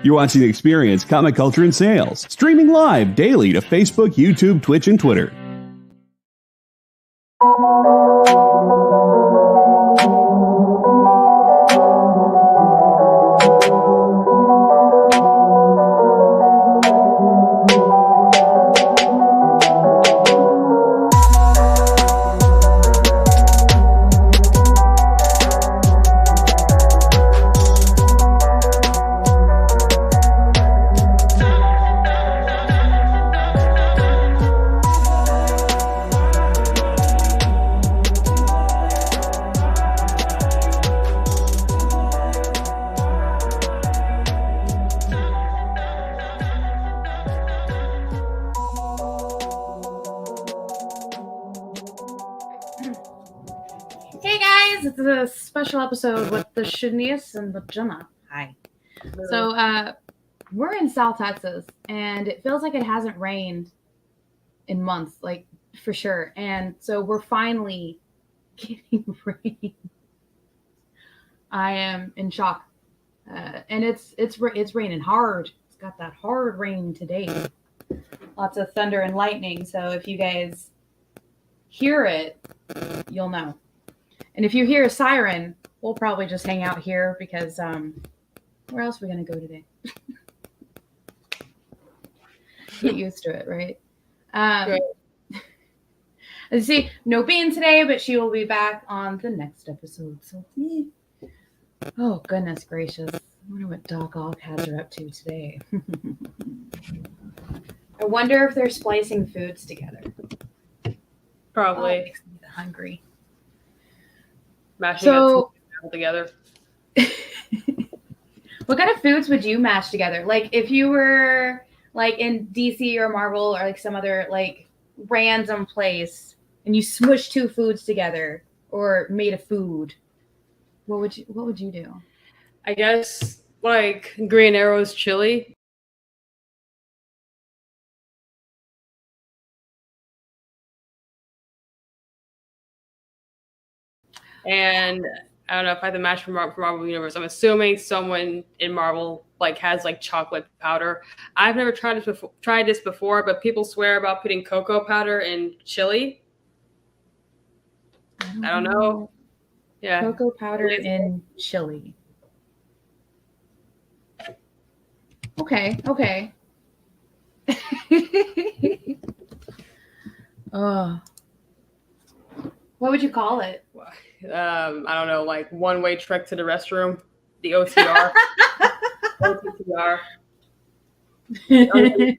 You're watching The Experience Comic Culture and Sales, streaming live daily to Facebook, YouTube, Twitch, and Twitter. It's a special episode with the Shanice and the Jena. Hi. So we're in South Texas, and it feels like it hasn't rained in months, like for sure. And so we're finally getting rain. I am in shock, and it's raining hard. It's got that hard rain today. Lots of thunder and lightning. So if you guys hear it, you'll know. And if you hear a siren, we'll probably just hang out here because where else are we going to go today? Get used to it, right? Right. Let's see, no Bean today, but she will be back on the next episode. So, oh, goodness gracious. I wonder what Doc Ock has her up to today. I wonder if they're splicing foods together. Probably. Oh, makes me hungry. Mashing it together. What kind of foods would you mash together? Like if you were like in DC or Marvel or like some other like random place and you smushed two foods together or made a food, what would you do? I guess like Green Arrow's chili. And I don't know if I had the match from Marvel Universe. I'm assuming someone in Marvel like has like chocolate powder. I've never tried this before, but people swear about putting cocoa powder in chili. I don't know. Yeah, cocoa powder in chili. Okay. What would you call it? I don't know, like one-way trek to the restroom, the OTR. OTR. I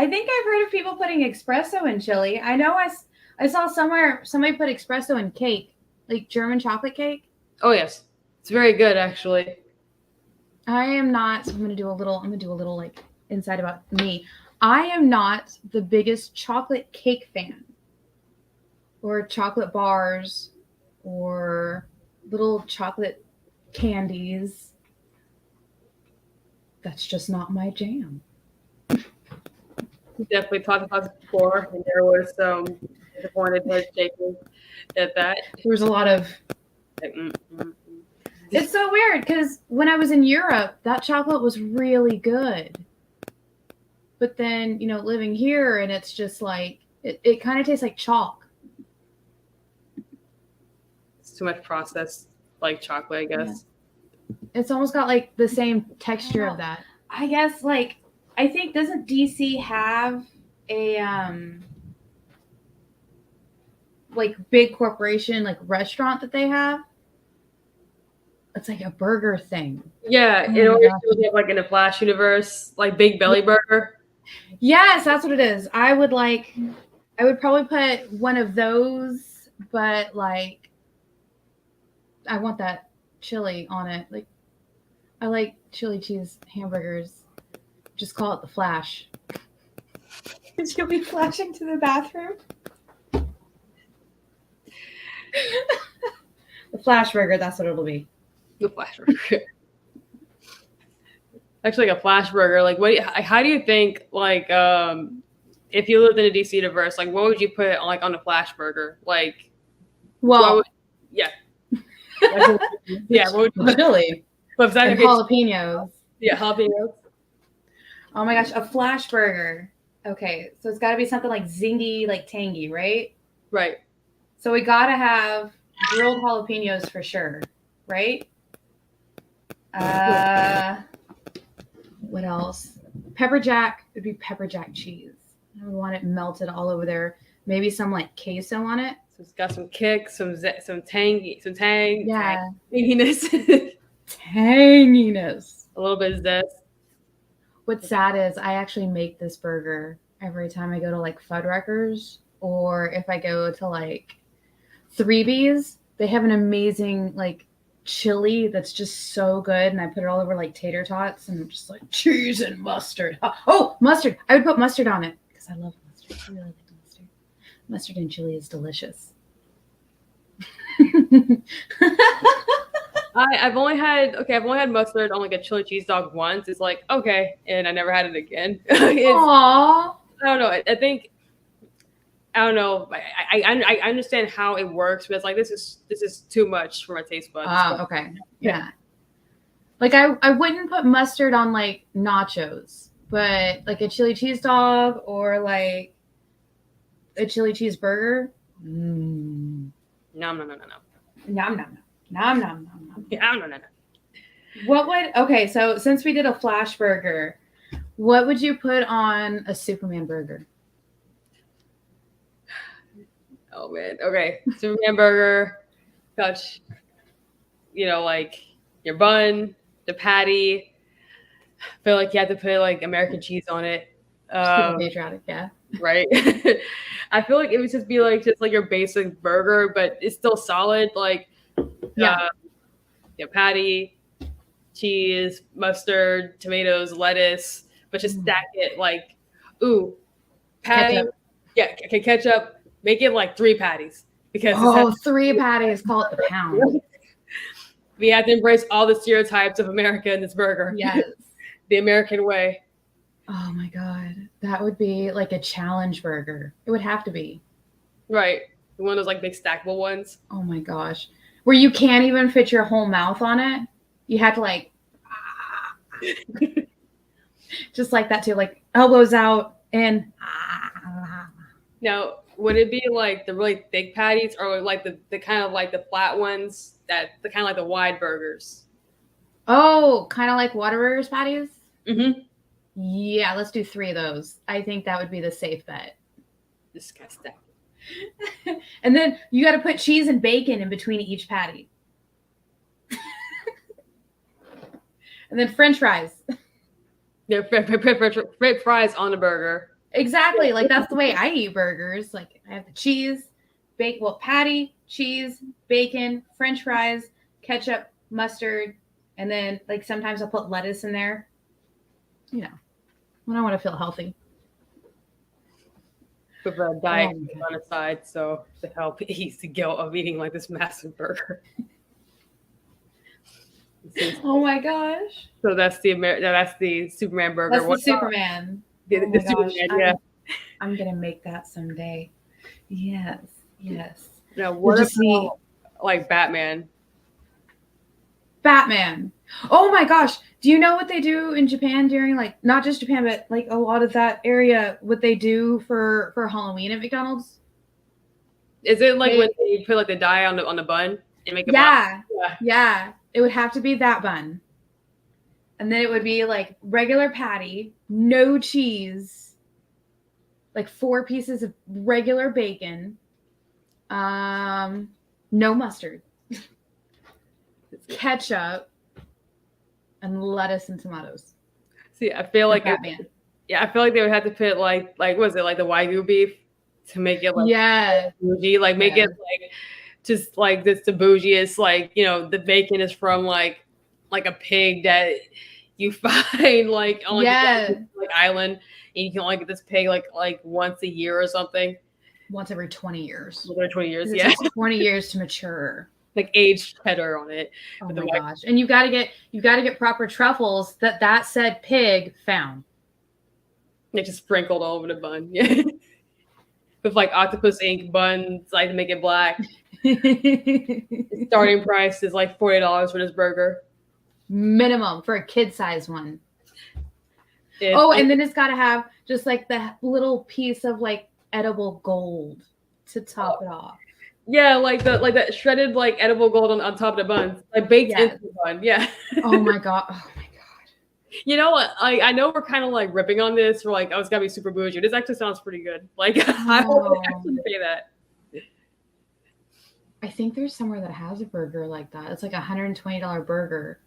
think I've heard of people putting espresso in chili. I know I saw somewhere somebody put espresso in cake, like German chocolate cake. Oh yes, it's very good actually. I am not. I'm gonna do a little like insight about me. I am not the biggest chocolate cake fan, or chocolate bars, or little chocolate candies. That's just not my jam. Definitely talked about this before, and there was some disappointed head shaking at that. There was a lot of. It's so weird because when I was in Europe, that chocolate was really good. But then, living here, and it's just like it kind of tastes like chalk. Too much processed like chocolate, I guess. Yeah. It's almost got like the same texture of that. I guess like I think doesn't DC have a like big corporation like restaurant that they have? It's like a burger thing. Yeah, it always shows up like in the Flash universe, like Big Belly Burger. Yes, that's what it is. I would probably put one of those, but like I want that chili on it. Like, I like chili cheese hamburgers. Just call it the Flash. Because you'll be flashing to the bathroom. The Flash burger, that's what it'll be. The Flash burger. Actually, like a Flash burger. Like, how do you think, like, if you lived in a DC universe, like, what would you put on a Flash burger? Like, yeah. Yeah, what would you chili. But and jalapenos. Yeah, jalapenos. Oh my gosh, a flash burger. Okay, so it's got to be something like zingy, like tangy, right? Right. So we got to have grilled jalapenos for sure, right? What else? Pepper jack would be pepper jack cheese. I would want it melted all over there. Maybe some like queso on it. So it's got some kick, some tang, Yeah. tanginess, Tanginess. a little bit of zest. What's sad is I actually make this burger every time I go to like Fuddruckers or if I go to like 3B's. They have an amazing like chili that's just so good, and I put it all over like tater tots and just like cheese and mustard. Oh, mustard! I would put mustard on it because I love mustard. I really like mustard. Mustard and chili is delicious. I've only had mustard on like a chili cheese dog once. It's like okay, and I never had it again. Aww. I don't know. I think I don't know. I understand how it works, but it's like this is too much for my taste buds. Oh, okay. Yeah. Like I wouldn't put mustard on like nachos, but like a chili cheese dog or like a chili cheeseburger. No. Nom nom nom. Nom nom nom nom. Yeah, no. What would okay? So since we did a flash burger, what would you put on a Superman burger? Oh man. Okay. Superman burger. Touch. Like your bun, the patty. I feel like you have to put like American cheese on it. Patriotic, yeah. Right. I feel like it would just be like your basic burger, but it's still solid. Like patty, cheese, mustard, tomatoes, lettuce, but just stack it like patty. Ketchup. Yeah, okay, ketchup. Make it like 3 patties because 3 patties, call it the pound. We have to embrace all the stereotypes of America in this burger. Yes. The American way. Oh my God. That would be like a challenge burger. It would have to be. Right. One of those like big stackable ones. Oh my gosh. Where you can't even fit your whole mouth on it. You have to like just like that too, like elbows out and Now, would it be like the really thick patties or like the kind of like the flat ones that the kind of like the wide burgers? Oh, kind of like Whataburger's patties? Mm-hmm. Yeah, let's do 3 of those. I think that would be the safe bet. Disgusting. And then you got to put cheese and bacon in between each patty. And then French fries. Yeah, fries on the burger. Exactly. Like that's the way I eat burgers. Like I have the cheese, patty, cheese, bacon, French fries, ketchup, mustard, and then like sometimes I'll put lettuce in there. When I want to feel healthy. With a diet on the side, so to help ease the guilt of eating like this massive burger. Oh my gosh! So that's the Superman burger. That's the Superman. The Superman, yeah. I'm gonna make that someday. Yes. Now, what about like Batman? Oh my gosh! Do you know what they do in Japan during like not just Japan, but like a lot of that area? What they do for Halloween at McDonald's? Is it like when they put like the dye on the bun and make it? Yeah. It would have to be that bun, and then it would be like regular patty, no cheese, like 4 pieces of regular bacon, no mustard, ketchup, and lettuce and tomatoes. See, I feel like Batman. I feel like they would have to put like was it like the Wagyu beef to make it like bougie, like make it like just like this the bougiest, like the bacon is from like a pig that you find like on like island, and you can only get this pig like once a year or something. Once every 20 years. Every 20 years, it takes 20 years to mature. Like aged cheddar on it. Oh my gosh! And you gotta get proper truffles that said pig found. They just sprinkled all over the bun, yeah. With like octopus ink buns, like to make it black. The starting price is like $40 for this burger. minimum for a kid-sized one. If- And then it's got to have just like the little piece of like edible gold to top it off. Yeah, like that shredded like edible gold on top of the bun, like baked into the bun. Yeah. Oh my god. You know what? I know we're kind of like ripping on this. We're like, oh, it's gotta be super bougie. This actually sounds pretty good. Like, I would actually say that. I think there's somewhere that has a burger like that. It's like a $120 burger.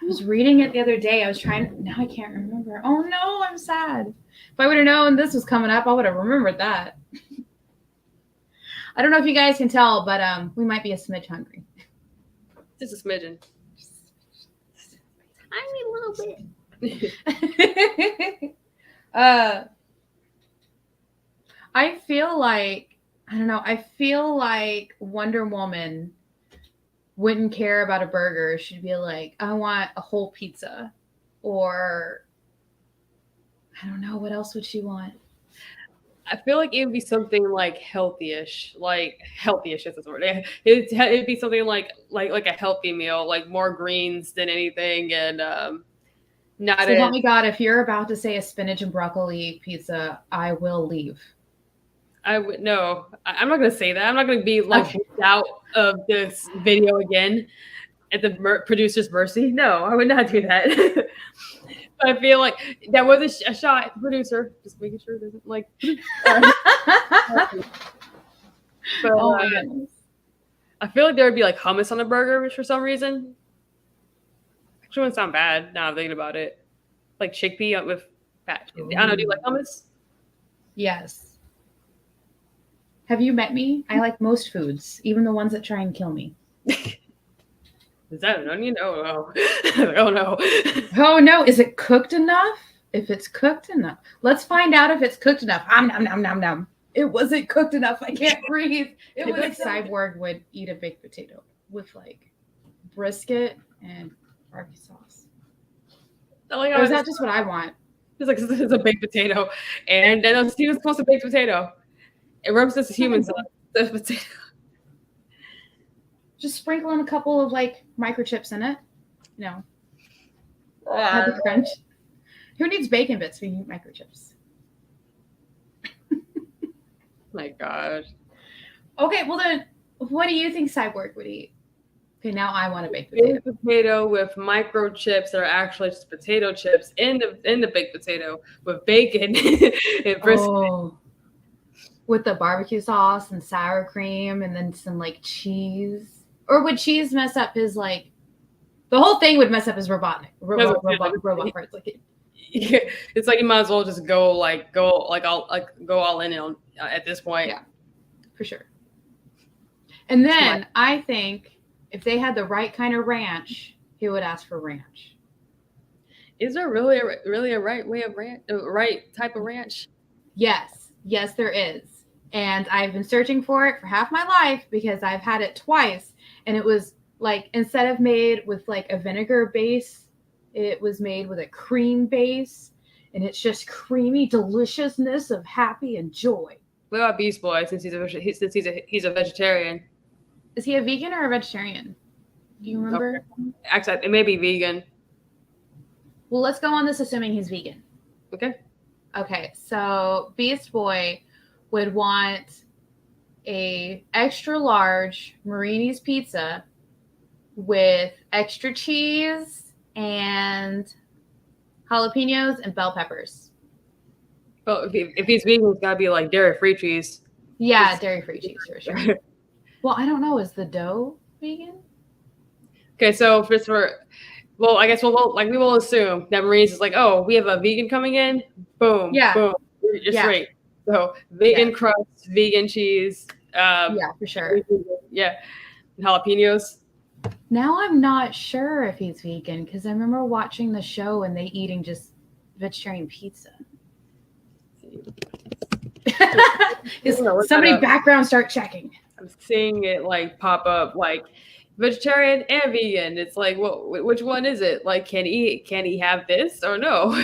I was reading it the other day. Now I can't remember. Oh no, I'm sad. If I would have known this was coming up, I would have remembered that. I don't know if you guys can tell, but we might be a smidge hungry. Just a smidgen. Tiny little bit. I feel like Wonder Woman wouldn't care about a burger. She'd be like, I want a whole pizza. Or I don't know, what else would she want? I feel like it would be something like healthy-ish. Like healthy-ish is the word. It'd be something like a healthy meal, like more greens than anything, and not. So help me God, if you're about to say a spinach and broccoli pizza, I will leave. I would no. I'm not gonna say that. I'm not gonna be like out of this video again at the producer's mercy. No, I would not do that. I feel like that was a shot at the producer. Just making sure it doesn't like. But, oh my goodness. I feel like there would be like hummus on a burger, which for some reason actually wouldn't sound bad. Now I'm thinking about it, like chickpea with fat. I don't know. Do you like hummus? Yes. Have you met me? I like most foods, even the ones that try and kill me. Is that an onion? Oh no. Oh no. Oh no. Is it cooked enough? If it's cooked enough. Let's find out if it's cooked enough. Nom. It wasn't cooked enough. I can't breathe. It was like Cyborg would eat a baked potato with like brisket and barbecue sauce. Or is that just what I want? It's like it's a baked potato. And then Steven's supposed to baked potato. It represents humans. The potato. Just sprinkle in a couple of like microchips in it. Have the crunch. Who needs bacon bits when you eat microchips? My God. Okay, well then, what do you think Cyborg would eat? Okay, now I want a baked potato. Baked potato with microchips that are actually just potato chips in the baked potato with bacon and brisket. Oh, with the barbecue sauce and sour cream and then some like cheese. Or would cheese mess up his like? The whole thing would mess up his robot parts. Like it's like you might as well just go all in on at this point. Yeah, for sure. And then I think if they had the right kind of ranch, he would ask for ranch. Is there really a right way of ranch? A right type of ranch? Yes, there is. And I've been searching for it for half my life because I've had it twice. And it was like, instead of made with like a vinegar base, it was made with a cream base. And it's just creamy deliciousness of happy and joy. What about Beast Boy? Since he's a vegetarian. Is he a vegan or a vegetarian? Do you remember? Okay. Actually, it may be vegan. Well, let's go on this assuming he's vegan. Okay, so Beast Boy would want a extra large Marini's pizza with extra cheese and jalapenos and bell peppers. Well, if he's vegan, it's gotta be like dairy-free cheese. Yeah, dairy-free cheese for sure. Well, I don't know. Is the dough vegan? Okay, so I guess we will assume that Marini's is like, oh, we have a vegan coming in. Boom. Yeah. Boom. Just right. So vegan crust, vegan cheese. Yeah, for sure. Yeah. And jalapenos. Now I'm not sure if he's vegan because I remember watching the show and they eating just vegetarian pizza. Somebody background start checking. I'm seeing it like pop up like vegetarian and vegan. It's like, which one is it? Like, can he have this or no?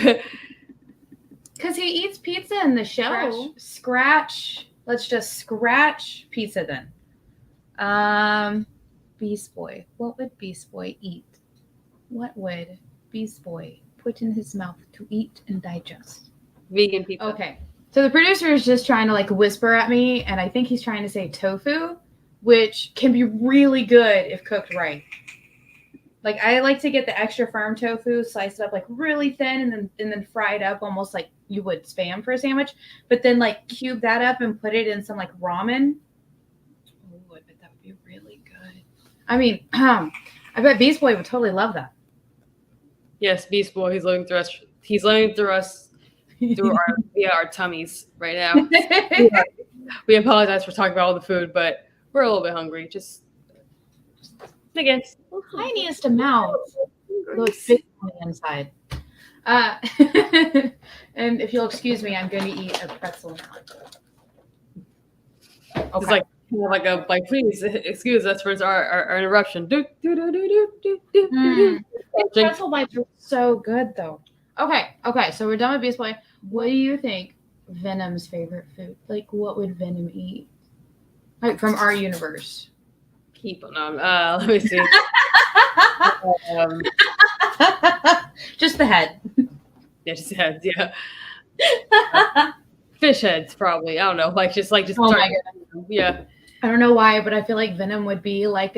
Because he eats pizza in the show. Scratch. Let's just scratch pizza then. Beast Boy. What would Beast Boy eat? What would Beast Boy put in his mouth to eat and digest? Vegan pizza. Okay. So the producer is just trying to like whisper at me, and I think he's trying to say tofu, which can be really good if cooked right. Like I like to get the extra firm tofu, slice it up like really thin, and then fry it up almost like you would Spam for a sandwich. But then like cube that up and put it in some like ramen. Oh, I bet that would be really good. I mean, I bet Beast Boy would totally love that. Yes, Beast Boy. He's living through us. He's living through us through our tummies right now. We apologize for talking about all the food, but we're a little bit hungry. Just again, Tiniest amount. Looks big on the inside. And if you'll excuse me, I'm going to eat a pretzel now. Okay. It's like please excuse us for our interruption. Pretzel bites are so good though. Okay, so we're done with Beast Boy. What do you think Venom's favorite food? Like, what would Venom eat? Like from our universe. Keep on. Let me see. Just the head. Yeah, just heads. Yeah. Fish heads, probably. I don't know. Just. Oh my goodness. Yeah. I don't know why, but I feel like Venom would be like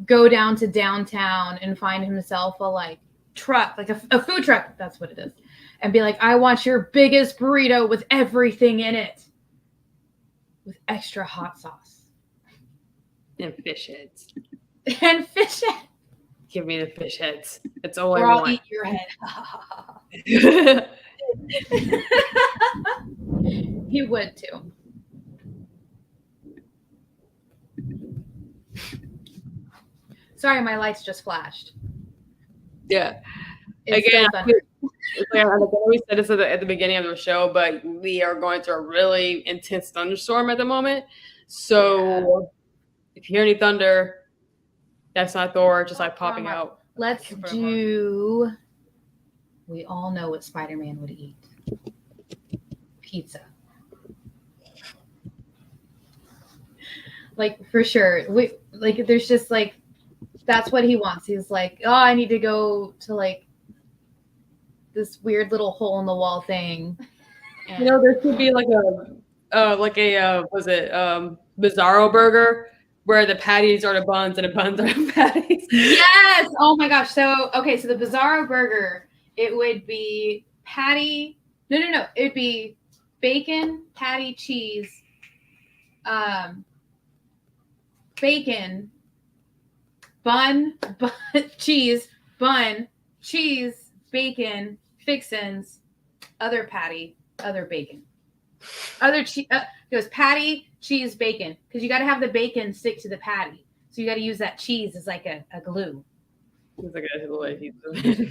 go down to downtown and find himself a like truck, like a food truck. That's what it is. And be like, I want your biggest burrito with everything in it. With extra hot sauce. And fish heads. And fish heads. Give me the fish heads. That's all I I'll want. eat your head. He would too. Sorry, my lights just flashed. Yeah. It's Again, still I know we said this at the beginning of the show, but we are going through a really intense thunderstorm at the moment. So if you hear any thunder, that's not Thor, just like popping out. Let's do. We all know what Spider-Man would eat. Pizza. Like for sure. There's just like that's what he wants. He's like, oh, I need to go to like this weird little hole in the wall thing. And, there could be like a Bizarro burger where the patties are the buns and the buns are the patties. Yes. Oh my gosh. So the Bizarro burger, it would be patty. No. It would be bacon, patty, cheese, bacon, bun, cheese, bacon, fixins, other patty, other bacon, other cheese. It goes patty, cheese, bacon, because you got to have the bacon stick to the patty. So you got to use that cheese as like a glue. It's like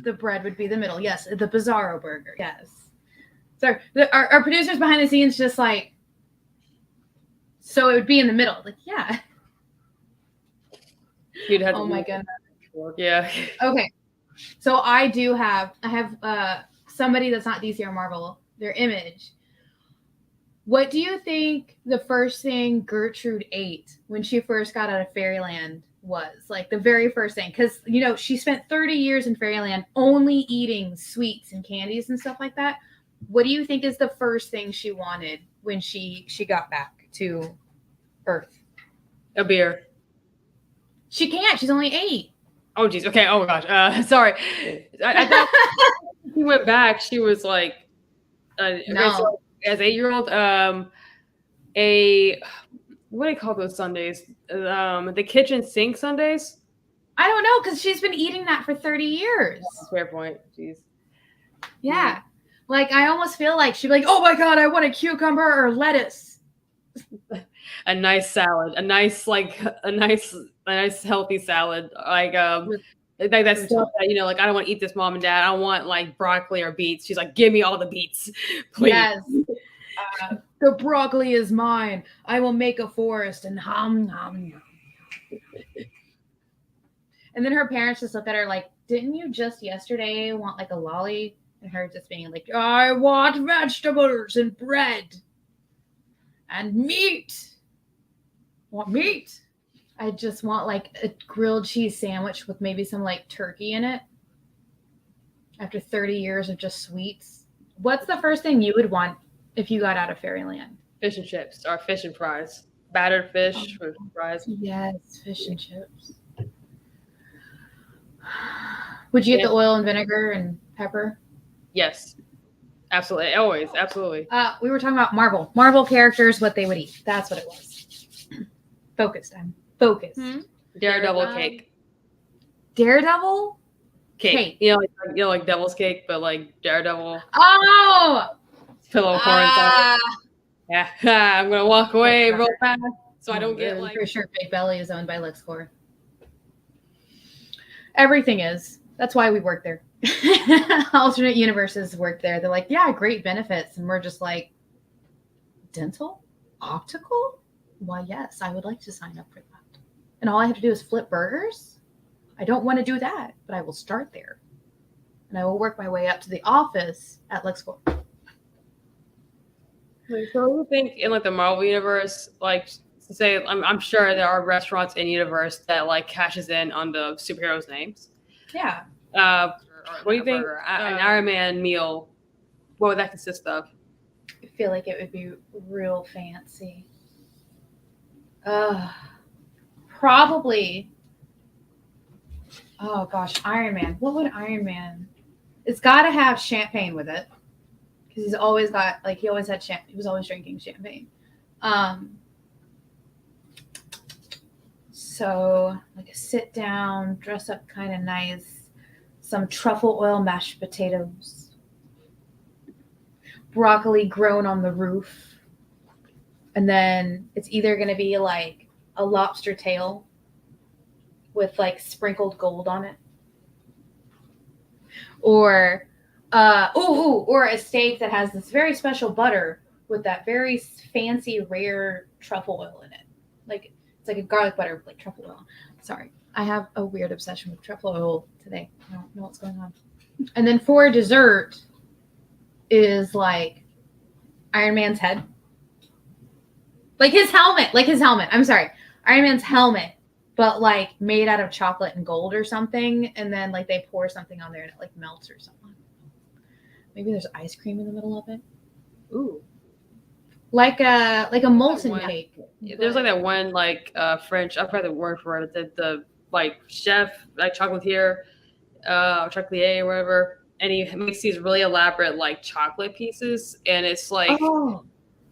The bread would be the middle. Yes, the Bizarro burger. Yes. So our producers behind the scenes just like, so it would be in the middle. Like, yeah. You'd have oh my goodness. Yeah. Okay. So I have somebody that's not DC or Marvel, their Image. What do you think the first thing Gertrude ate when she first got out of Fairyland was? Like the very first thing? Because, she spent 30 years in Fairyland only eating sweets and candies and stuff like that. What do you think is the first thing she wanted when she got back to Earth? A beer. She can't. She's only 8. Oh, geez. Okay. Oh, gosh. Sorry. I thought she went back. She was like, no. So as 8-year-old, what do you call those Sundays? The kitchen sink Sundays? I don't know, because she's been eating that for 30 years. Fair point. Jeez. Yeah. Like, I almost feel like she'd be like, oh my God, I want a cucumber or lettuce. A nice salad. A nice healthy salad. Like that stuff that, like, I don't want to eat this, Mom and Dad. I don't want like broccoli or beets. She's like, give me all the beets, please. Yes. The broccoli is mine. I will make a forest and hum. And then her parents just look at her like, didn't you just yesterday want like a lolly? And her just being like, I want vegetables and bread and meat. Want meat? I just want like a grilled cheese sandwich with maybe some like turkey in it. After 30 years of just sweets, what's the first thing you would want if you got out of Fairyland? Fish and chips or fish and fries. Battered fish with fries. Yes, fish and chips. Would you get the oil and vinegar and pepper? Yes. Absolutely. Always. Absolutely. We were talking about Marvel. Marvel characters, what they would eat. That's what it was. Focused. I'm focused. Daredevil cake. Daredevil? Cake. You know, like devil's cake, but like Daredevil. Oh! Pillow corn. Yeah. I'm going to walk away real fast so I don't get like... For sure, Big Belly is owned by LexCorp. Everything is. That's why we work there. Alternate universes work there. They're like, yeah, great benefits. And we're just like, dental? Optical? Why, yes, I would like to sign up for that. And all I have to do is flip burgers? I don't want to do that, but I will start there. And I will work my way up to the office at LexCorp. So what do you think in like the Marvel universe, like say I'm sure there are restaurants in universe that like cashes in on the superheroes' names. Yeah. What do you think an Iron Man meal, what would that consist of? I feel like it would be real fancy. Probably. Oh gosh, Iron Man. What would Iron Man? It's got to have champagne with it. Because he's always got, like, he always had champagne. He was always drinking champagne. So, like a sit down, dress up kind of nice, some truffle oil mashed potatoes, broccoli grown on the roof, and then it's either going to be like a lobster tail with like sprinkled gold on it, or or a steak that has this very special butter with that very fancy rare truffle oil in it. Like it's like a garlic butter with like truffle oil. Sorry, I have a weird obsession with truffle oil today. I don't know what's going on. And then for dessert is like Iron Man's head. Like his helmet. I'm sorry. Iron Man's helmet, but like made out of chocolate and gold or something. And then like they pour something on there and it like melts or something. Maybe there's ice cream in the middle of it. Ooh. Like a molten cake. There's like that one like French, I forgot the word for it. The like chef, like chocolatier, chocolatier or whatever. And he makes these really elaborate like chocolate pieces. And it's like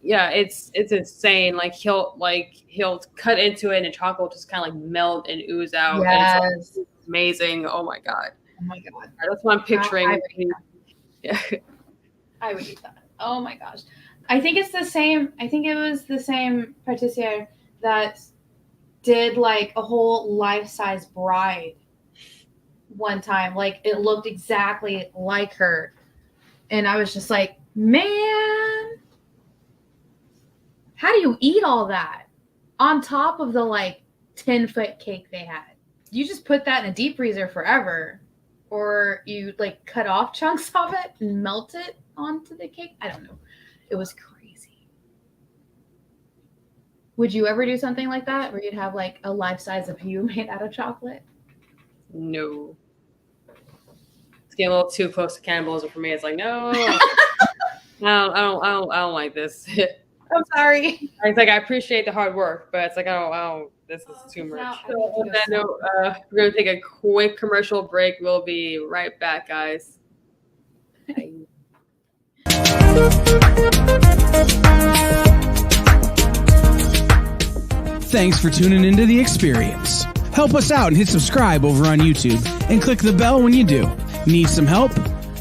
yeah, it's insane. Like he'll cut into it and the chocolate will just kind of like melt and ooze out. Yes. And it's like, amazing. Oh my god. That's what I'm picturing. Yeah. I would eat that. Oh my gosh. I think it's the same. I think it was the same patissier that did like a whole life-size bride one time. Like it looked exactly like her. And I was just like, man, how do you eat all that on top of the like 10-foot cake they had? You just put that in a deep freezer forever. Or you like cut off chunks of it and melt it onto the cake. I don't know. It was crazy. Would you ever do something like that where you'd have like a life size of you made out of chocolate? No. It's getting a little too close to cannibalism for me. It's like, no. I don't like this. I'm sorry. It's like I appreciate the hard work, but it's like I don't this is too much. So on that note, we're gonna take a quick commercial break. We'll be right back, guys. Thanks for tuning into The Experience. Help us out and hit subscribe over on YouTube and click the bell when you do. Need some help?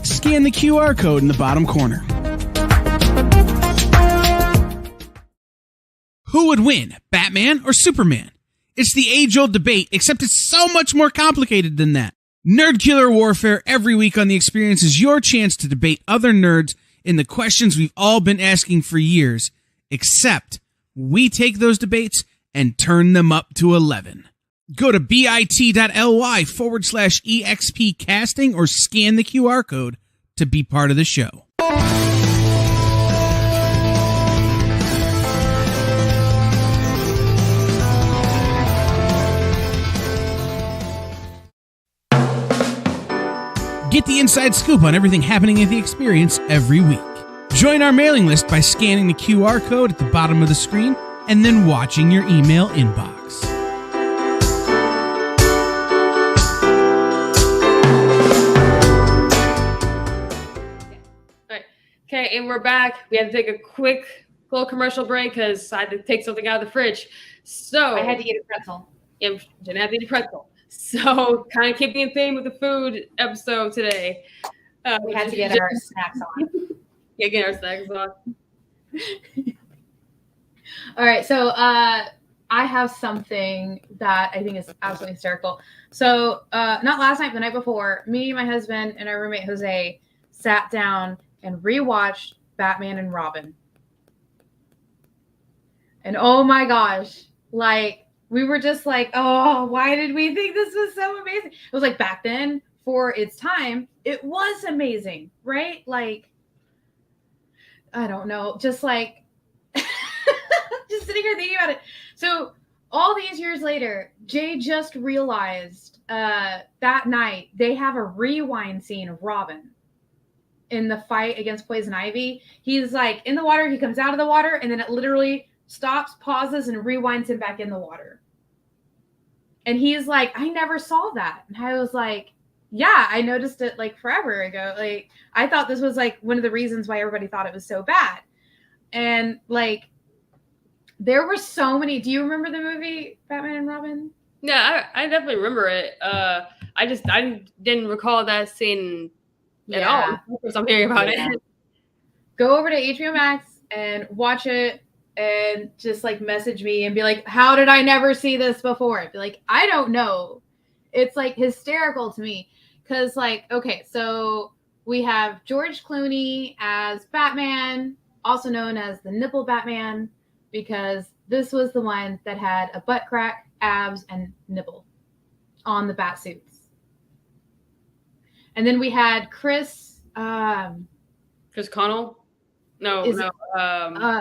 Scan the QR code in the bottom corner. Who would win, Batman or Superman? It's the age-old debate, except it's so much more complicated than that. Nerd Killer Warfare every week on The Experience is your chance to debate other nerds in the questions we've all been asking for years, except we take those debates and turn them up to 11. Go to bit.ly/EXP casting or scan the QR code to be part of the show. Get the inside scoop on everything happening at the experience every week. Join our mailing list by scanning the QR code at the bottom of the screen and then watching your email inbox. Okay, and we're back. We had to take a quick little commercial break because I had to take something out of the fridge. So I had to eat a pretzel. Yeah, didn't have to eat a pretzel. So kind of keeping in theme with the food episode today. We had to get our snacks on. Yeah, get our snacks on. All right, so I have something that I think is absolutely hysterical. So not last night, but the night before, me, my husband, and our roommate Jose sat down and rewatched Batman and Robin. And oh my gosh, like we were just like, oh, why did we think this was so amazing? It was like back then, for its time, it was amazing, right? Like, I don't know, just like just sitting here thinking about it. So all these years later, Jay just realized that night they have a rewind scene of Robin in the fight against Poison Ivy. He's like in the water, he comes out of the water, and then it literally stops, pauses, and rewinds him back in the water. And he's like, I never saw that. And I was like, yeah, I noticed it like forever ago. Like, I thought this was like one of the reasons why everybody thought it was so bad. And like, there were so many. Do you remember the movie Batman and Robin? Yeah, I definitely remember it. I didn't recall that scene at all. Because I'm hearing about it. Go over to HBO Max and watch it, and just like message me and be like, how did I never see this before? I'd be like, I don't know. It's like hysterical to me. Cause like, okay, so we have George Clooney as Batman, also known as the nipple Batman, because this was the one that had a butt crack, abs, and nipple on the bat suits. And then we had Chris Connell? No.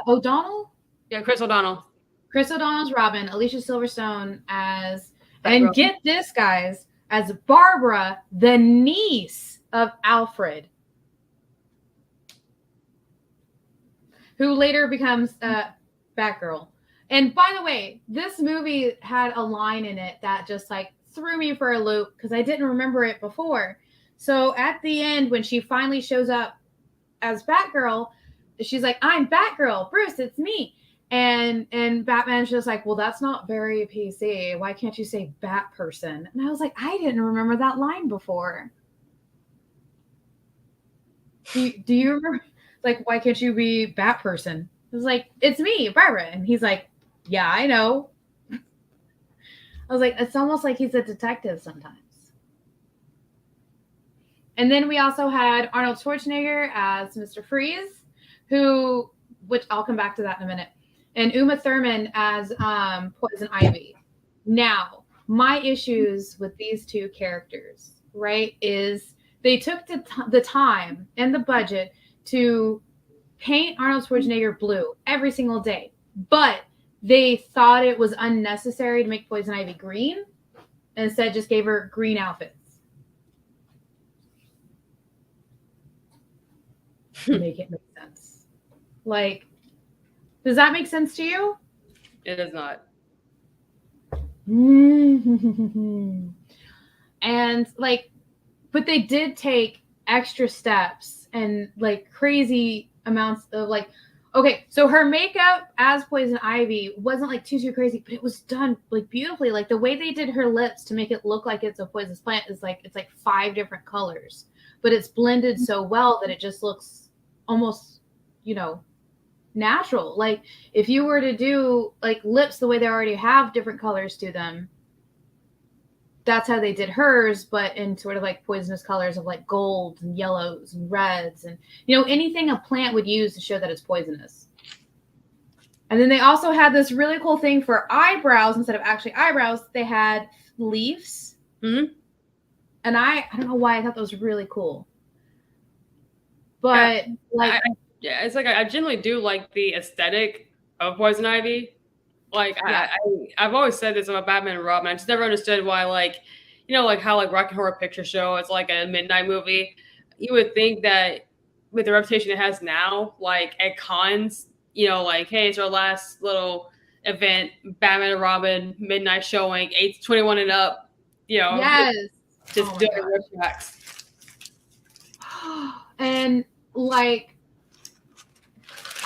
O'Donnell? Yeah, Chris O'Donnell. Chris O'Donnell's Robin, Alicia Silverstone as, and get this, guys, as Barbara, the niece of Alfred, who later becomes Batgirl. And by the way, this movie had a line in it that just like threw me for a loop because I didn't remember it before. So at the end, when she finally shows up as Batgirl, she's like, I'm Batgirl, Bruce, it's me. And Batman's just like, well, that's not very PC. Why can't you say Bat person? And I was like, I didn't remember that line before. Do you remember? Like, why can't you be Bat person? I was like, it's me, Barbara. And he's like, yeah, I know. I was like, it's almost like he's a detective sometimes. And then we also had Arnold Schwarzenegger as Mr. Freeze, which I'll come back to that in a minute. And Uma Thurman as Poison Ivy. Now, my issues with these two characters, right, is they took the time and the budget to paint Arnold Schwarzenegger blue every single day. But they thought it was unnecessary to make Poison Ivy green. And instead just gave her green outfits. Make it make sense. Like, does that make sense to you? It does not. And like, but they did take extra steps and like crazy amounts of like, okay, so her makeup as Poison Ivy wasn't like too crazy, but it was done like beautifully. Like the way they did her lips to make it look like it's a poisonous plant is like, it's like 5 different colors, but it's blended so well that it just looks almost, natural. Like if you were to do like lips the way they already have different colors to them, that's how they did hers, but in sort of like poisonous colors of like golds and yellows and reds and anything a plant would use to show that it's poisonous. And then they also had this really cool thing for eyebrows. Instead of actually eyebrows, they had leaves. Mm-hmm. And I don't know why I thought that was really cool. But it's like I generally do like the aesthetic of Poison Ivy. Like I've always said this about Batman and Robin. I just never understood why, like, you know, like how like Rocky Horror Picture Show is like a midnight movie. You would think that with the reputation it has now, like at cons, you know, like, hey, it's our last little event, Batman and Robin midnight showing, 8-21 and up, you know, Yes. just doing rip tracks. And like,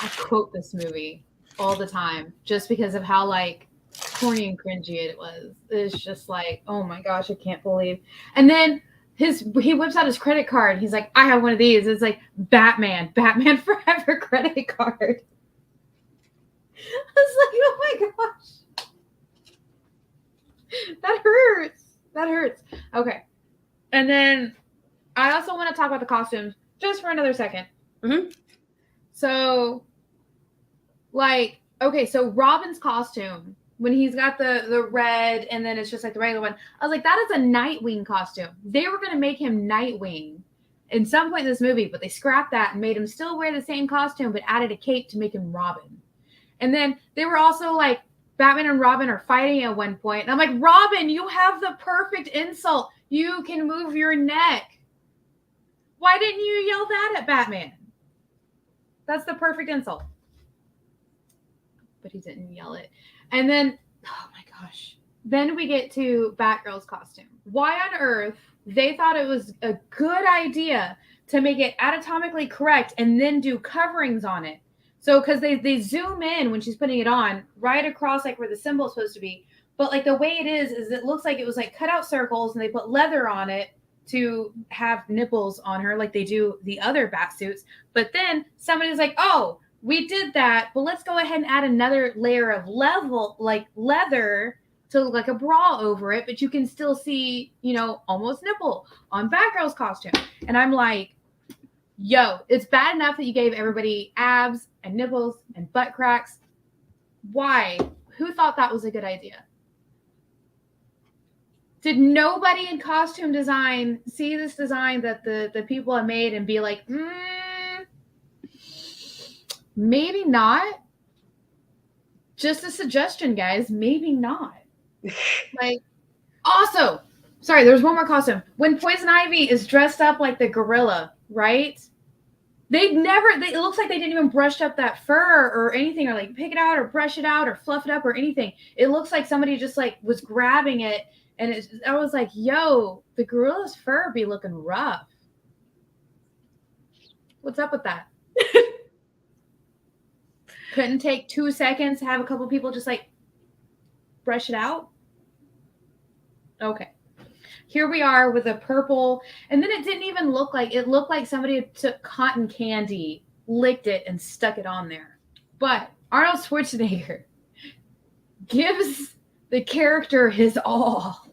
I quote this movie all the time just because of how like corny and cringy it was. It's just like, oh my gosh, I can't believe. And then he whips out his credit card. He's like, I have one of these. It's like Batman Forever credit card. I was like, oh my gosh. That hurts. That hurts. Okay. And then I also want to talk about the costumes just for another second. Mm-hmm. So, like, okay, so Robin's costume, when he's got the red and then it's just like the regular one, I was like, that is a Nightwing costume. They were going to make him Nightwing in some point in this movie, but they scrapped that and made him still wear the same costume, but added a cape to make him Robin. And then they were also like, Batman and Robin are fighting at one point. And I'm like, Robin, you have the perfect insult. You can move your neck. Why didn't you yell that at Batman? That's the perfect insult. But he didn't yell it. And then, oh my gosh. Then we get to Batgirl's costume. Why on earth they thought it was a good idea to make it anatomically correct and then do coverings on it? So, because they zoom in when she's putting it on, right across like where the symbol is supposed to be. But like the way it is it looks like it was like cut out circles and they put leather on it to have nipples on her like they do the other bat suits. But then somebody's like, oh, we did that, but let's go ahead and add another layer of leather to look like a bra over it, but you can still see, you know, almost nipple on Batgirl's costume. And I'm like, yo, it's bad enough that you gave everybody abs and nipples and butt cracks. Why? Who thought that was a good idea? Did nobody in costume design see this design that the people have made and be like, maybe not? Just a suggestion, guys. Maybe not. Like, also, sorry, there's one more costume. When Poison Ivy is dressed up like the gorilla, right? It looks like they didn't even brush up that fur or anything, or like pick it out or brush it out or fluff it up or anything. It looks like somebody just like was grabbing it. And I was like, yo, the gorilla's fur be looking rough. What's up with that? Couldn't take 2 seconds to have a couple people just like brush it out? Okay. Here we are with a purple. And then it didn't even look like, it looked like somebody took cotton candy, licked it, and stuck it on there. But Arnold Schwarzenegger gives the character his all.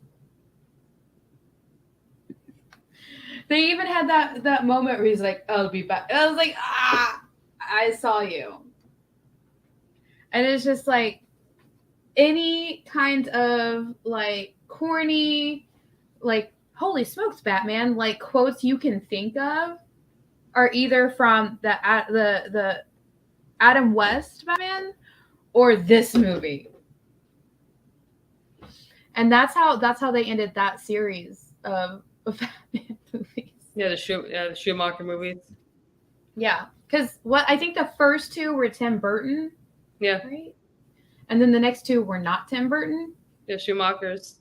They even had that moment where he's like, I'll be back. And I was like, I saw you. And it's just like any kind of like corny, like, holy smokes, Batman, like quotes you can think of are either from the Adam West Batman or this movie. And that's how they ended that series of Batman movies. Yeah, the Schumacher movies. Yeah, because I think the first two were Tim Burton. Yeah. Right? And then the next two were not Tim Burton. Yeah, Schumacher's.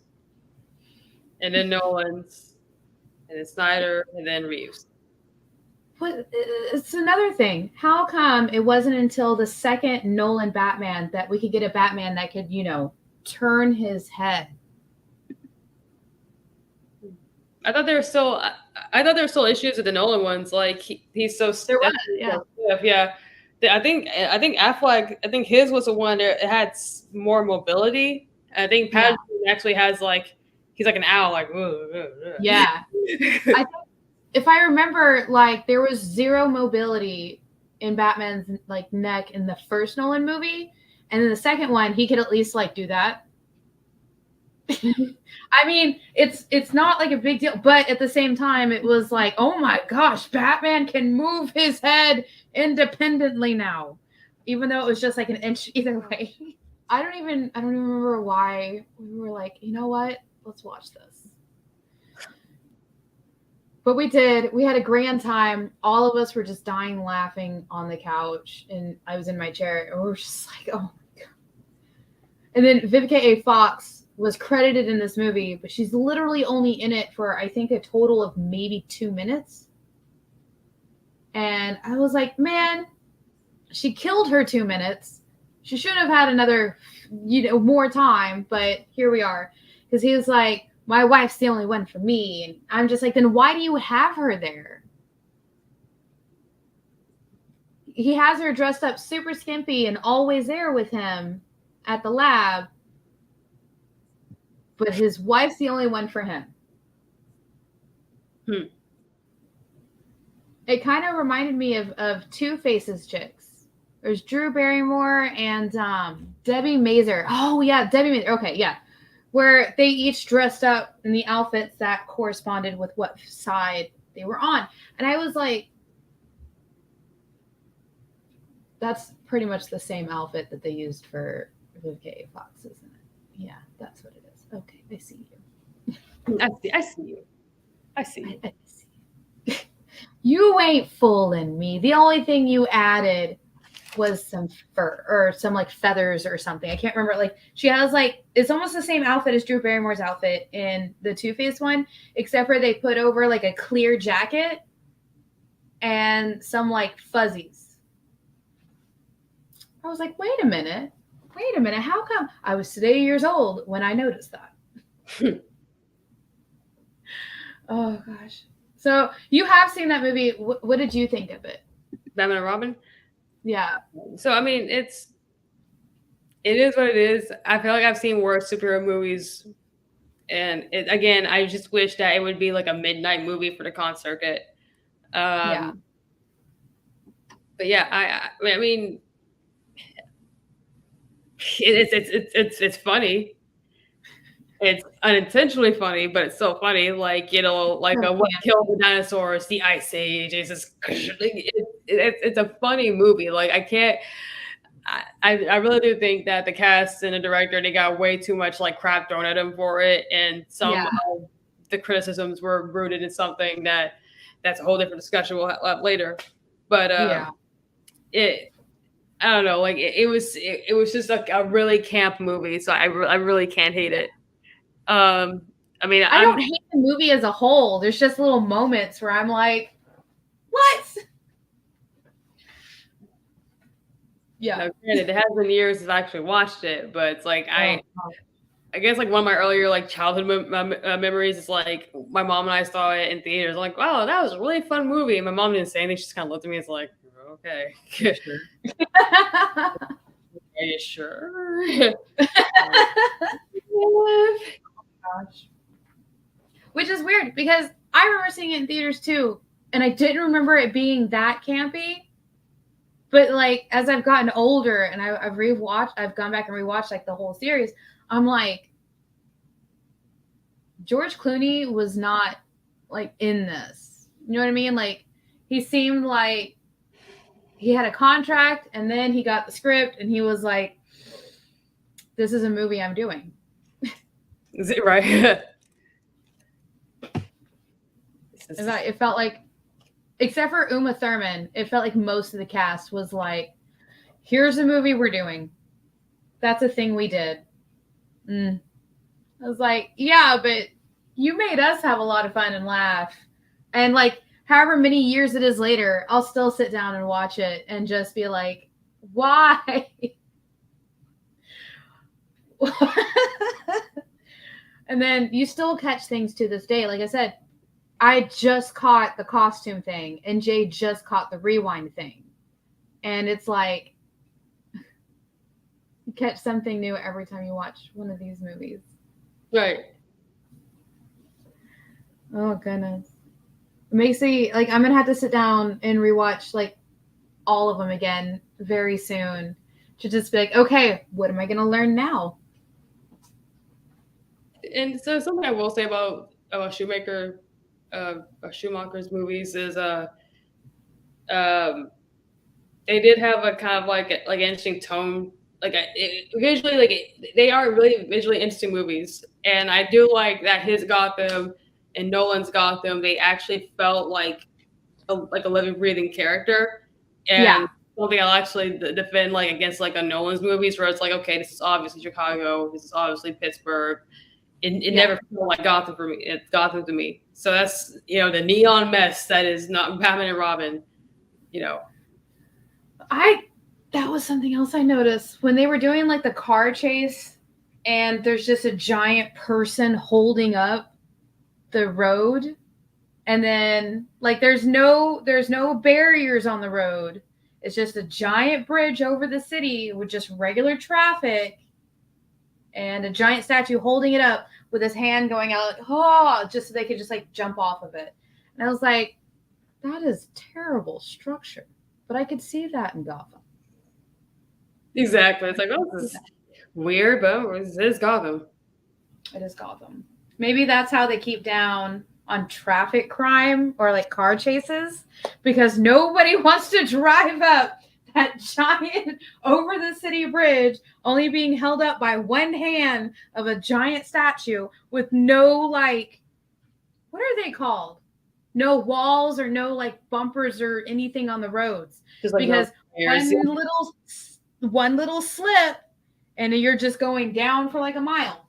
And then Nolan's. And then Snyder. And then Reeves. But it's another thing. How come it wasn't until the second Nolan Batman that we could get a Batman that could, you know, turn his head? I thought there were still issues with the Nolan ones. Like he's so there was, yeah. I think Affleck. I think his was the one that had more mobility. I think Pattinson actually has like he's like an owl. Like yeah. I think, if I remember, like there was zero mobility in Batman's like neck in the first Nolan movie, and in the second one he could at least like do that. I mean, it's not like a big deal, but at the same time, it was like, oh my gosh, Batman can move his head independently now, even though it was just like an inch either way. I don't even remember why we were like, you know what? Let's watch this. But we did. We had a grand time. All of us were just dying laughing on the couch, and I was in my chair, and we were just like, oh my God. And then Vivica A. Fox was credited in this movie, but she's literally only in it for, I think, a total of maybe 2 minutes. And I was like, man, she killed her 2 minutes. She should have had another, more time, but here we are. Because he was like, my wife's the only one for me. And I'm just like, then why do you have her there? He has her dressed up super skimpy and always there with him at the lab. But his wife's the only one for him. It kind of reminded me of Two Faces chicks. There's Drew Barrymore and Debbie Mazar. Oh, yeah, Debbie Mazar. Okay, yeah. Where they each dressed up in the outfits that corresponded with what side they were on. And I was like, that's pretty much the same outfit that they used for Vivica A. Fox, isn't it? Yeah, that's what it is. Okay, I see you. I see you. I see you. I see you. You ain't fooling me. The only thing you added was some fur or some like feathers or something. I can't remember. Like she has like, it's almost the same outfit as Drew Barrymore's outfit in the Two-Face one, except for they put over like a clear jacket and some like fuzzies. I was like, wait a minute. How come? I was today years old when I noticed that. Oh gosh. So you have seen that movie. What did you think of it? Batman and Robin? Yeah. So, I mean, it is what it is. I feel like I've seen worse superhero movies. And again, I just wish that it would be like a midnight movie for the con circuit. Yeah. But yeah, I mean, it's funny. It's unintentionally funny, but it's so funny. Like, like what killed the dinosaurs, the Ice Age. It's a funny movie. Like I really do think that the cast and the director, they got way too much like crap thrown at them for it. And some of the criticisms were rooted in something that's a whole different discussion we'll have later. But I don't know, like it was just like a really camp movie. So I really can't hate it. I mean, I don't hate the movie as a whole. There's just little moments where I'm like, what? Yeah. Now, granted, it has been years since I actually watched it, but it's like I guess like one of my earlier like childhood memories is like my mom and I saw it in theaters. I'm like, wow, that was a really fun movie. And my mom didn't say anything. She just kind of looked at me and was like, okay. Are you sure? Gosh. Which is weird because I remember seeing it in theaters too, and I didn't remember it being that campy. But like as I've gotten older and I've gone back and rewatched like the whole series, I'm like, George Clooney was not like in this. You know what I mean? Like he seemed like he had a contract and then he got the script and he was like, this is a movie I'm doing. Is it right? It felt like, except for Uma Thurman, it felt like most of the cast was like, here's a movie we're doing. That's a thing we did. I was like, yeah, but you made us have a lot of fun and laugh. And like, however many years it is later, I'll still sit down and watch it and just be like, why? And then you still catch things to this day. Like I said, I just caught the costume thing and Jay just caught the rewind thing. And it's like, you catch something new every time you watch one of these movies. Right. Oh, goodness. It makes me, like, I'm going to have to sit down and rewatch, like, all of them again very soon to just be like, okay, what am I going to learn now? And so something I will say about Schumacher's movies is they did have a kind of like an interesting tone. Like visually, they are really visually interesting movies, and I do like that his Gotham in Nolan's Gotham, they actually felt like a living, breathing character. And something I'll actually defend like against like a Nolan's movies where it's like, okay, this is obviously Chicago, this is obviously Pittsburgh. It never felt like Gotham for me. It's Gotham to me. So that's, you know, the neon mess that is not Batman and Robin, you know. That was something else I noticed when they were doing like the car chase and there's just a giant person holding up the road. And then like there's no barriers on the road. It's just a giant bridge over the city with just regular traffic and a giant statue holding it up with his hand going out like, just so they could just like jump off of it. And I was like, that is terrible structure. But I could see that in Gotham. Exactly. It's like, oh, this is weird, but it is Gotham. It is Gotham. Maybe that's how they keep down on traffic crime or like car chases, because nobody wants to drive up that giant over the city bridge, only being held up by one hand of a giant statue with no like, what are they called? No walls or no like bumpers or anything on the roads. Just like because one little slip and you're just going down for like a mile.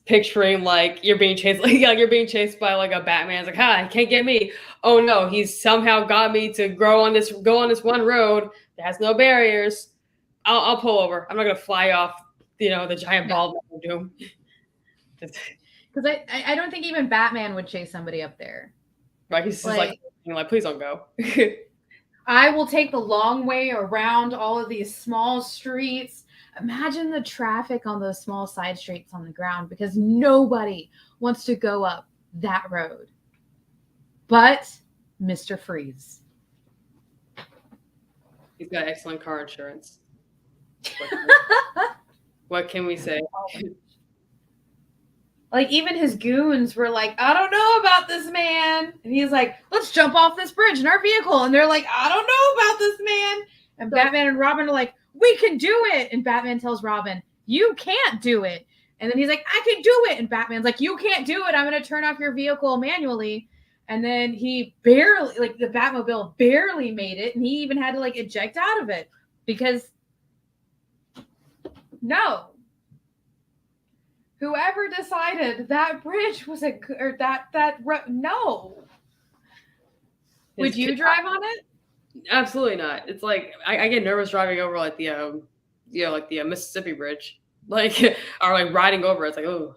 Picturing like you're being chased, like you're being chased by like a Batman. It's like, he can't get me. Oh no, he's somehow got me to go on this one road that has no barriers. I'll pull over. I'm not gonna fly off, you know, the giant ball of doom. Because I don't think even Batman would chase somebody up there. Right? He's just like, please don't go. I will take the long way around all of these small streets. Imagine the traffic on those small side streets on the ground because nobody wants to go up that road. But Mr. Freeze. He's got excellent car insurance. What can we say? Like, even his goons were like, I don't know about this man. And he's like, let's jump off this bridge in our vehicle. And they're like, I don't know about this man. And Batman and Robin are like, we can do it. And Batman tells Robin, you can't do it. And then he's like, I can do it. And Batman's like, you can't do it. I'm going to turn off your vehicle manually. And then he barely, like the Batmobile barely made it. And he even had to like eject out of it because no. Whoever decided that bridge was no. Would you drive on it? Absolutely not. It's like I get nervous driving over like the Mississippi Bridge, like or like riding over. It's like oh.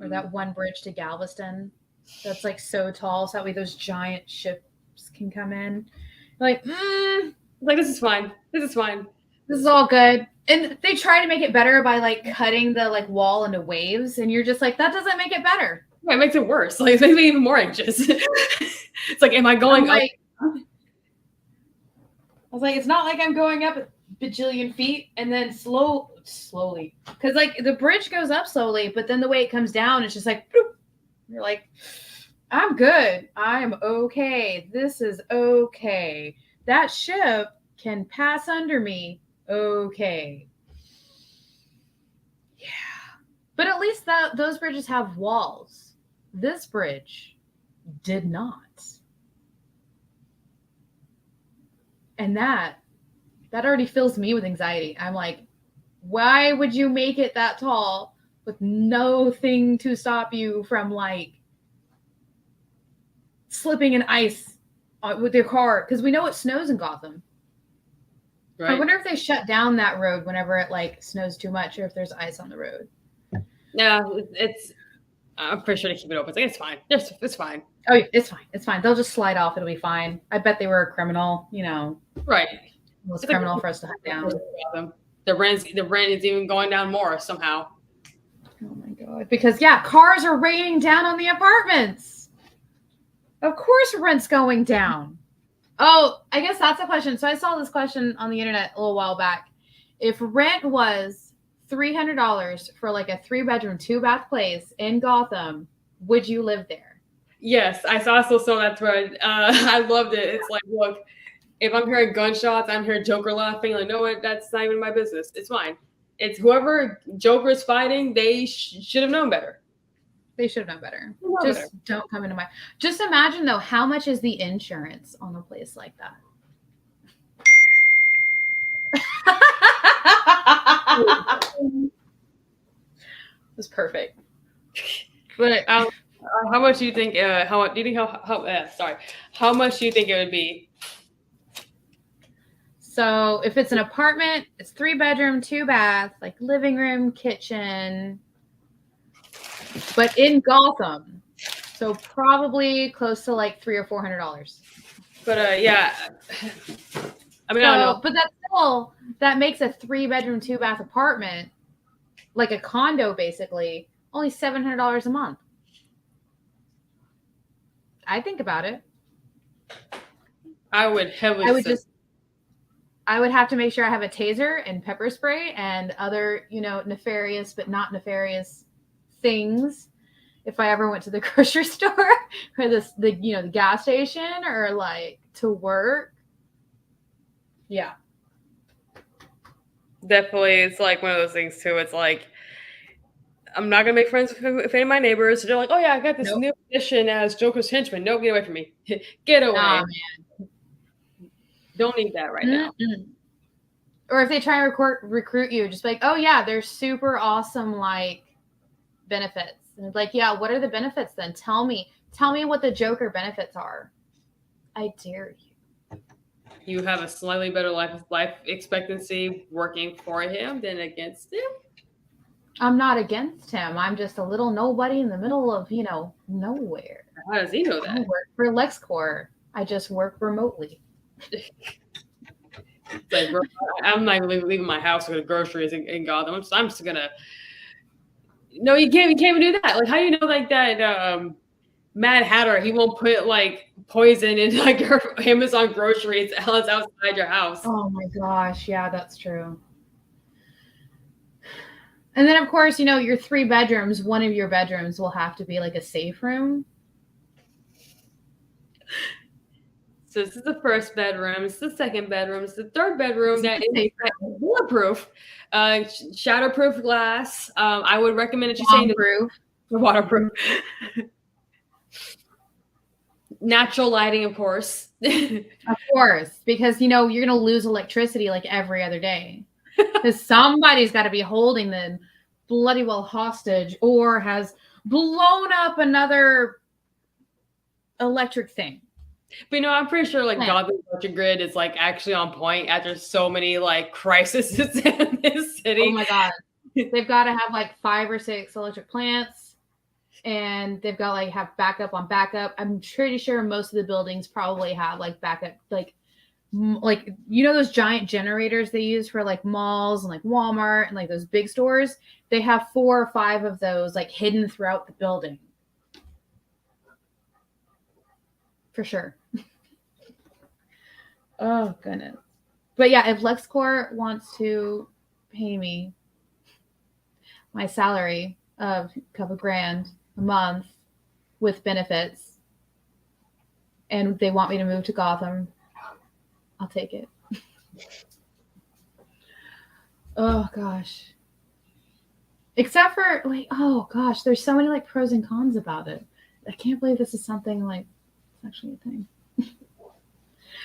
Or that one bridge to Galveston, that's like so tall, so that way those giant ships can come in. Like, like this is fine. This is fine. This is all good. And they try to make it better by like cutting the like wall into waves, and you're just like, that doesn't make it better. Yeah, it makes it worse. Like it makes me even more anxious. It's like, am I going up? I was like, it's not like I'm going up a bajillion feet and then slowly. Because like the bridge goes up slowly, but then the way it comes down, it's just like, boop. You're like, I'm good. I'm okay. This is okay. That ship can pass under me. Okay. Yeah. But at least those bridges have walls. This bridge did not. And that already fills me with anxiety. I'm like, why would you make it that tall with nothing to stop you from like slipping in ice with your car? Because we know it snows in Gotham. Right. I wonder if they shut down that road whenever it like snows too much, or if there's ice on the road. Yeah, I'm pretty sure they keep it open. It's like, it's fine. It's fine. Oh, yeah, it's fine. It's fine. They'll just slide off. It'll be fine. I bet they were a criminal, you know. Right. It was criminal for us to hunt down. The rent is even going down more somehow. Oh my god. Because cars are raining down on the apartments. Of course rent's going down. Oh, I guess that's a question. So I saw this question on the internet a little while back. If rent was $300 for like a 3-bedroom, 2-bath place in Gotham, would you live there? Yes, I also saw that thread. I loved it. It's like, look, if I'm hearing gunshots, I'm hearing Joker laughing. Like, no, that's not even my business. It's fine. It's whoever Joker is fighting, they should have known better. They should have known better. Know Just better. don't come into my. Just imagine though, how much is the insurance on a place like that? It was perfect. But How much do you think? How much do you think? How much do you think it would be? so if it's an apartment, it's 3-bedroom, 2-bath, like living room, kitchen, but in Gotham. So probably close to like $300 or $400. But yeah, I mean, I don't know. But that makes a 3-bedroom, 2-bath apartment, like a condo, basically, only $700 a month. I think about it. I would heavily. I would have to make sure I have a taser and pepper spray and other, nefarious but not nefarious things if I ever went to the grocery store or the gas station or like to work. Yeah. Definitely, it's like one of those things too. It's like I'm not gonna make friends with any of my neighbors. They're like, "Oh yeah, I got this new position as Joker's henchman." No, get away from me. Get away. Nah, man. Don't need that right now. Or if they try and recruit you, just be like, "Oh yeah, there's super awesome like benefits." And it's like, "Yeah, what are the benefits then? Tell me what the Joker benefits are." I dare you. You have a slightly better life expectancy working for him than against him. I'm not against him. I'm just a little nobody in the middle of, nowhere. How does he know that? I work for LexCorp. I just work remotely. Like, bro, I'm not even leaving my house to go to groceries in Gotham. I'm just gonna. No, you can't even do that. Like, how do you know like that? Mad Hatter, he won't put like poison in like your Amazon groceries else outside your house. Oh my gosh, yeah, that's true. And then of course, your 3 bedrooms, one of your bedrooms will have to be like a safe room. So this is the first bedroom, it's the second bedroom, it's the third bedroom that is waterproof, shatterproof glass. I would recommend that you say waterproof. Natural lighting, of course. Of course, because you're gonna lose electricity like every other day. Because somebody's got to be holding them bloody well hostage or has blown up another electric thing. But I'm pretty sure like Gotham electric grid is like actually on point after so many like crises in this city. Oh my god. They've got to have like 5 or 6 electric plants and they've got like have backup on backup. I'm pretty sure most of the buildings probably have like backup, like those giant generators they use for like malls and like Walmart and like those big stores. They have 4 or 5 of those like hidden throughout the building. For sure. Oh goodness. But yeah, if LexCorp wants to pay me my salary of a couple grand a month with benefits and they want me to move to Gotham, I'll take it. Oh gosh. Except for like, oh gosh, there's so many like pros and cons about it. I can't believe this is something like it's actually a thing.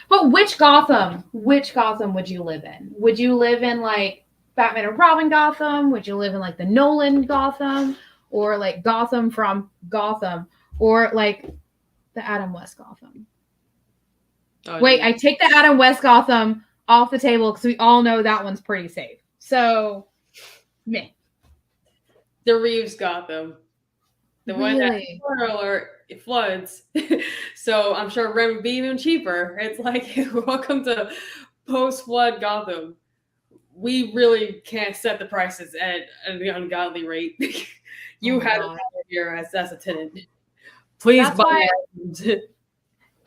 But which Gotham would you live in? Would you live in like Batman and Robin Gotham? Would you live in like the Nolan Gotham? Or like Gotham from Gotham? Or like the Adam West Gotham? Oh, wait, I take the Adam West Gotham off the table because we all know that one's pretty safe. So, meh. The Reeves Gotham. The one that, Really? spoiler alert, it floods. So I'm sure rent would be even cheaper. It's like, welcome to post-flood Gotham. We really can't set the prices at an ungodly rate. You had to here as a tenant. Please buy it.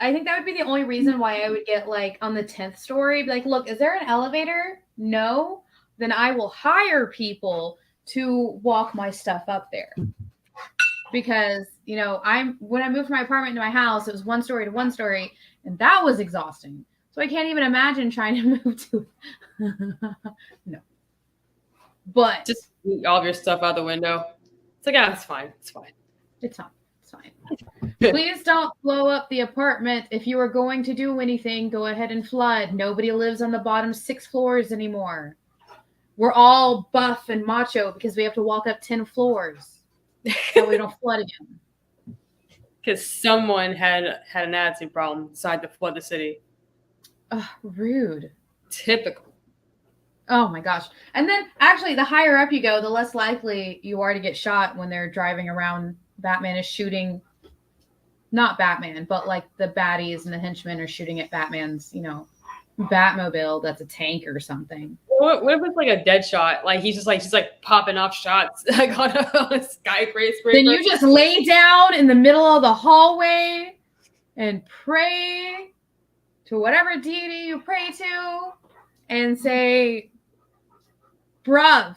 I think that would be the only reason why I would get like on the 10th story. Be like, look, is there an elevator? No. Then I will hire people to walk my stuff up there. Because, when I moved from my apartment to my house, it was 1 story to 1 story, and that was exhausting. So I can't even imagine trying to move to no. But just eat all of your stuff out the window. It's like, it's fine. It's fine. It's fine. It's fine. Please don't blow up the apartment. If you are going to do anything, go ahead and flood. Nobody lives on the bottom 6 floors anymore. We're all buff and macho because we have to walk up 10 floors so we don't flood again. Because someone had an attitude problem, decided to flood the city. Rude. Typical. Oh my gosh. And then actually the higher up you go, the less likely you are to get shot when they're driving around. Batman is shooting, not Batman, but like the baddies and the henchmen are shooting at Batman's, Batmobile that's a tank or something. What if it's like a dead shot? Like he's just popping off shots like on a skyscraper. Then you just lay down in the middle of the hallway and pray to whatever deity you pray to and say, bruv,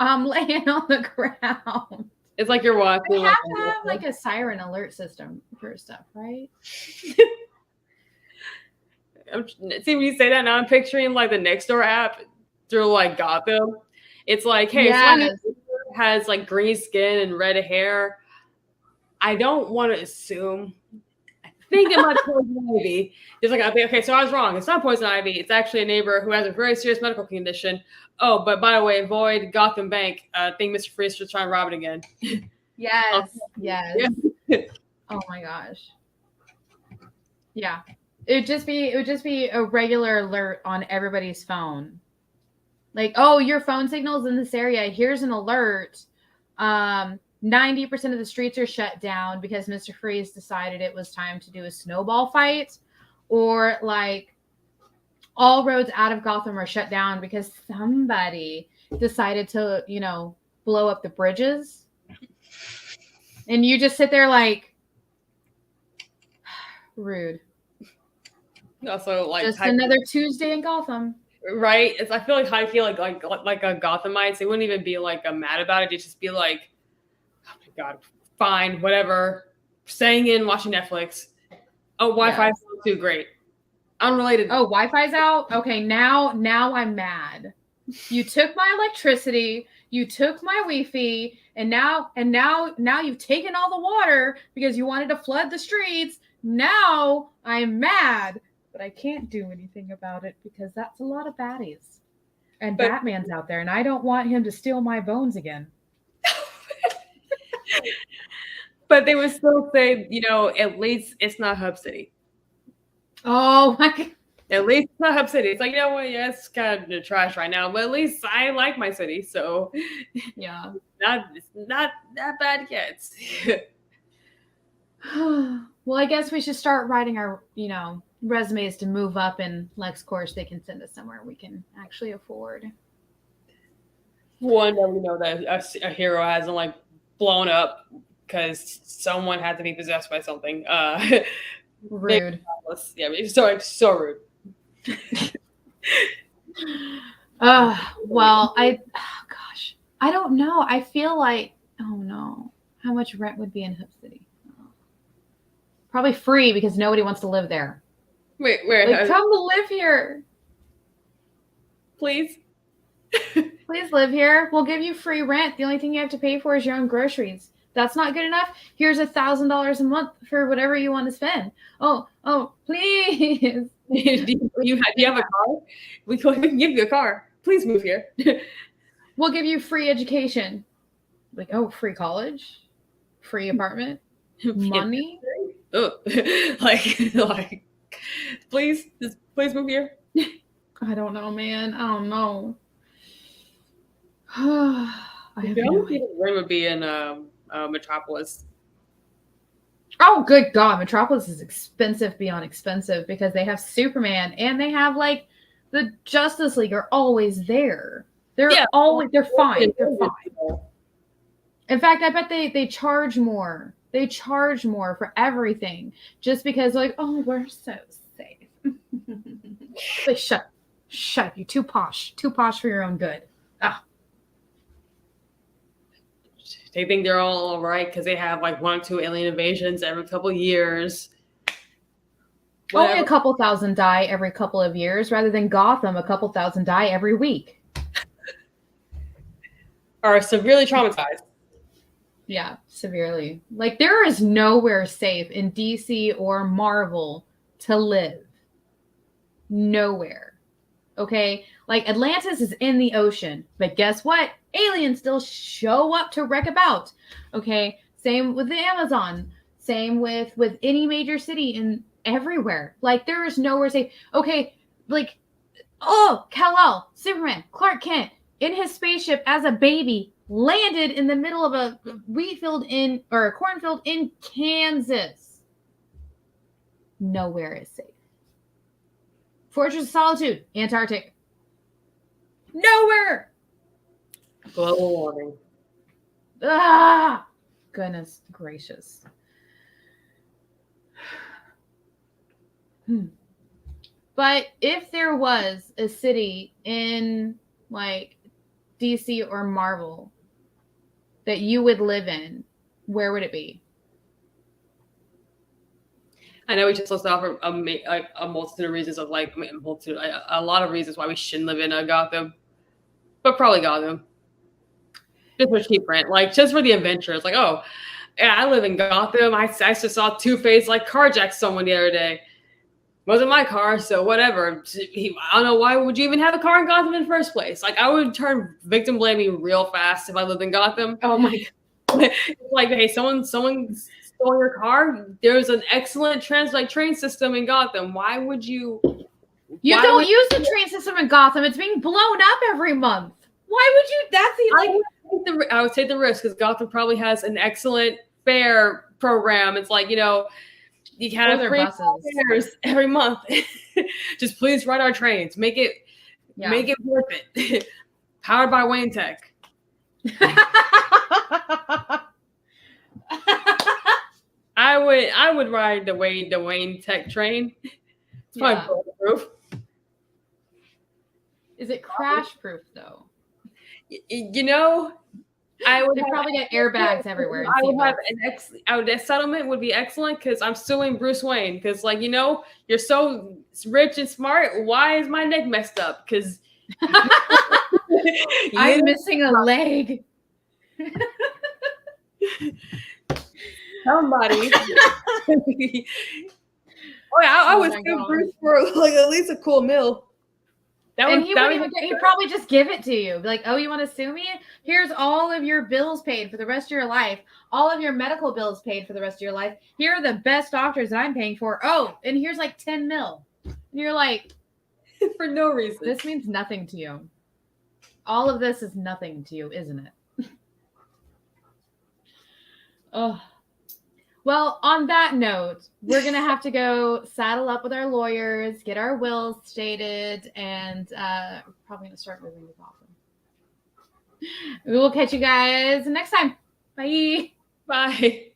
I'm laying on the ground. It's like you're walking. We have to have like a siren alert system for stuff, right? See, when you say that, now I'm picturing like the Nextdoor app through like Gotham. It's like, hey, yes. Someone has like green skin and red hair. I don't want to assume. I think it might be poison ivy. It's like, okay, so I was wrong. It's not poison ivy. It's actually a neighbor who has a very serious medical condition. Oh, but by the way, avoid Gotham Bank. I think Mr. Freeze is trying to rob it again. Yes. Yeah. Oh my gosh. Yeah. It would just be a regular alert on everybody's phone. Like, oh, your phone signal's in this area. Here's an alert. 90% of the streets are shut down because Mr. Freeze decided it was time to do a snowball fight. Or like all roads out of Gotham are shut down because somebody decided to, blow up the bridges. And you just sit there like, rude. Also, like just another Tuesday in Gotham, right? I feel like a Gothamites, they wouldn't even be like mad about it. They'd just be like, "Oh my god, fine, whatever." Staying in, watching Netflix. Oh, Wi-Fi is too great. Unrelated. Oh, Wi-Fi's out. Okay, now I'm mad. You took my electricity, you took my Wi-Fi, and now you've taken all the water because you wanted to flood the streets. Now I'm mad. But I can't do anything about it because that's a lot of baddies. And Batman's out there, and I don't want him to steal my bones again. But they would still say, at least it's not Hub City. Oh my God. At least it's not Hub City. It's like, yeah, it's kind of trash right now, but at least I like my city. So yeah, it's not that bad yet. Well, I guess we should start writing our, resumes to move up in LexCorp. They can send us somewhere we can actually afford. One that we know that a hero hasn't like blown up because someone had to be possessed by something. Rude. Yeah, it's so rude. Well, I don't know. I feel like, oh no, how much rent would be in Hub City? Probably free because nobody wants to live there. Wait, where? Like, come to live here. Please. Please live here. We'll give you free rent. The only thing you have to pay for is your own groceries. That's not good enough. Here's $1,000 a month for whatever you want to spend. Oh, please. do you have a car? We can give you a car. Please move here. We'll give you free education. Like, free college, free apartment, money. Oh, like, please move here. I don't know, man. I don't know. I don't think the room would be in Metropolis. Oh, good God. Metropolis is expensive beyond expensive because they have Superman and they have like the Justice League are always there. They're fine. They're fine. In fact, I bet they charge more. They charge more for everything just because like, oh, we're so safe. Like, shut up. You're too posh for your own good. They think they're all right because they have like 1 or 2 alien invasions every couple of years. Whatever. Only a couple thousand die every couple of years, rather than Gotham, a couple thousand die every week. Are severely traumatized. Yeah, severely. Like, there is nowhere safe in DC or Marvel to live. Nowhere. Okay? Like, Atlantis is in the ocean. But guess what? Aliens still show up to wreck about. Okay? Same with the Amazon. Same with any major city in everywhere. Like, there is nowhere safe. Okay, like, Kal-El, Superman, Clark Kent, in his spaceship as a baby, landed in the middle of a cornfield in Kansas. Nowhere is safe. Fortress of Solitude, Antarctic. Nowhere. Global warming. Ah, goodness gracious. But if there was a city in like DC or Marvel that you would live in, where would it be? I know we just listed off a multitude of reasons of a lot of reasons why we shouldn't live in Gotham, but probably Gotham. Just for cheap rent, like just for the adventures. Like, oh, yeah, I live in Gotham. I just saw Two-Face like carjack someone the other day. Wasn't my car, so whatever. I don't know, why would you even have a car in Gotham in the first place? Like, I would turn victim blaming real fast if I lived in Gotham. Oh my God. Like, hey, someone stole your car. There's an excellent train system in Gotham. Why would you? You don't use the train system in Gotham. It's being blown up every month. Why would you? That's the I would take the risk because Gotham probably has an excellent fare program. It's like, you have free fares every month. Just please ride our trains. Make it worth it. Powered by Wayne Tech. I would ride the Wayne Tech train. It's probably bulletproof. Is it crash proof though? I would probably get airbags everywhere. That settlement would be excellent because I'm suing Bruce Wayne because, like, you're so rich and smart. Why is my neck messed up? Because I'm missing a leg. Somebody. I would sue Bruce for like at least a cool meal. He'd probably just give it to you. Be like, oh, you want to sue me? Here's all of your bills paid for the rest of your life. All of your medical bills paid for the rest of your life. Here are the best doctors that I'm paying for. Oh, and here's like 10 mil. And you're like, for no reason. This means nothing to you. All of this is nothing to you, isn't it? Oh. Well, on that note, we're going to have to go saddle up with our lawyers, get our wills stated, and we're probably going to start moving to Gotham. We will catch you guys next time. Bye. Bye.